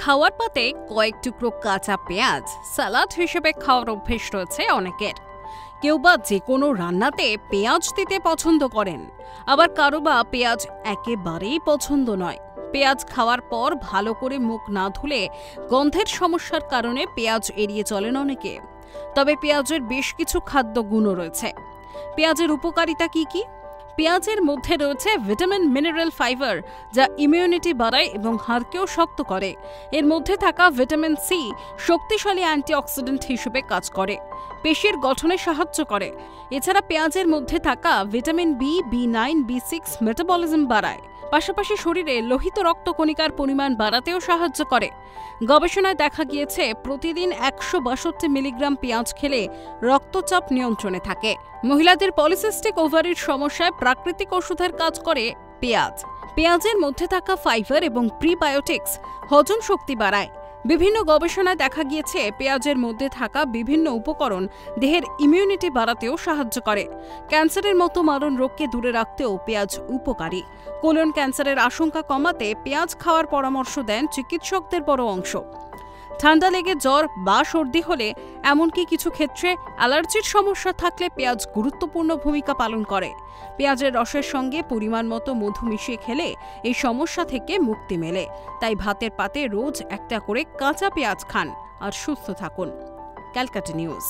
খাওয়ার পাতে কয়েক টুকরো কাঁচা পেঁয়াজ সালাদ হিসেবে খাওয়ার অভ্যেস রয়েছে অনেকের। কেউ বা যে কোনো রান্নাতে পেঁয়াজ দিতে পছন্দ করেন, আবার কারো বা পেঁয়াজ একেবারেই পছন্দ নয়। পেঁয়াজ খাওয়ার পর ভালো করে মুখ না ধুলে গন্ধের সমস্যার কারণে পেঁয়াজ এড়িয়ে চলেন অনেকে। তবে পেঁয়াজের বেশ কিছু খাদ্য গুণও রয়েছে। পেঁয়াজের উপকারিতা কি কি? পেঁয়াজের মধ্যে রয়েছে ভিটামিন, মিনারেল, ফাইবার, যা ইমিউনিটি বাড়ায় এবং হাড়কেও শক্ত করে। এর মধ্যে থাকা ভিটামিন সি শক্তিশালী অ্যান্টিঅক্সিডেন্ট হিসেবে কাজ করে, পেশির গঠনে সাহায্য করে। এছাড়া পেঁয়াজের মধ্যে থাকা ভিটামিন বি9, বি6 মেটাবলিজম বাড়ায়, পাশাপাশি শরীরে লোহিত রক্তকণিকার পরিমাণ বাড়াতেও সাহায্য করে। গবেষণায় দেখা গিয়েছে প্রতিদিন ১৬২ মিলিগ্রাম পেঁয়াজ খেলে রক্তচাপ নিয়ন্ত্রণে থাকে। মহিলাদের পলিসিস্টিক ওভারির সমস্যায় প্রাকৃতিক ওষুধের কাজ করে পেঁয়াজ। পেঁয়াজের মধ্যে থাকা ফাইবার এবং প্রিবায়োটিক্স হজম শক্তি বাড়ায়। বিভিন্ন গবেষণায় দেখা গিয়েছে পেঁয়াজের মধ্যে থাকা বিভিন্ন উপকরণ দেহের ইমিউনিটি বাড়াতেও সাহায্য করে। ক্যান্সারের মতো মারণ রোগকে দূরে রাখতেও পেঁয়াজ উপকারী। কোলন ক্যান্সারের আশঙ্কা কমাতে পেঁয়াজ খাওয়ার পরামর্শ দেন চিকিৎসকদের বড় অংশ। ঠান্ডা লেগে জ্বর বা সর্দি হলে, এমনকি কিছু ক্ষেত্রে অ্যালার্জির সমস্যা থাকলে পেঁয়াজ গুরুত্বপূর্ণ ভূমিকা পালন করে। পেঁয়াজের রসের সঙ্গে পরিমাণ মতো মধু মিশিয়ে খেলে এই সমস্যা থেকে মুক্তি মেলে। তাই ভাতের পাতে রোজ একটা করে কাঁচা পেঁয়াজ খান আর সুস্থ থাকুন। ক্যালকাটা নিউজ।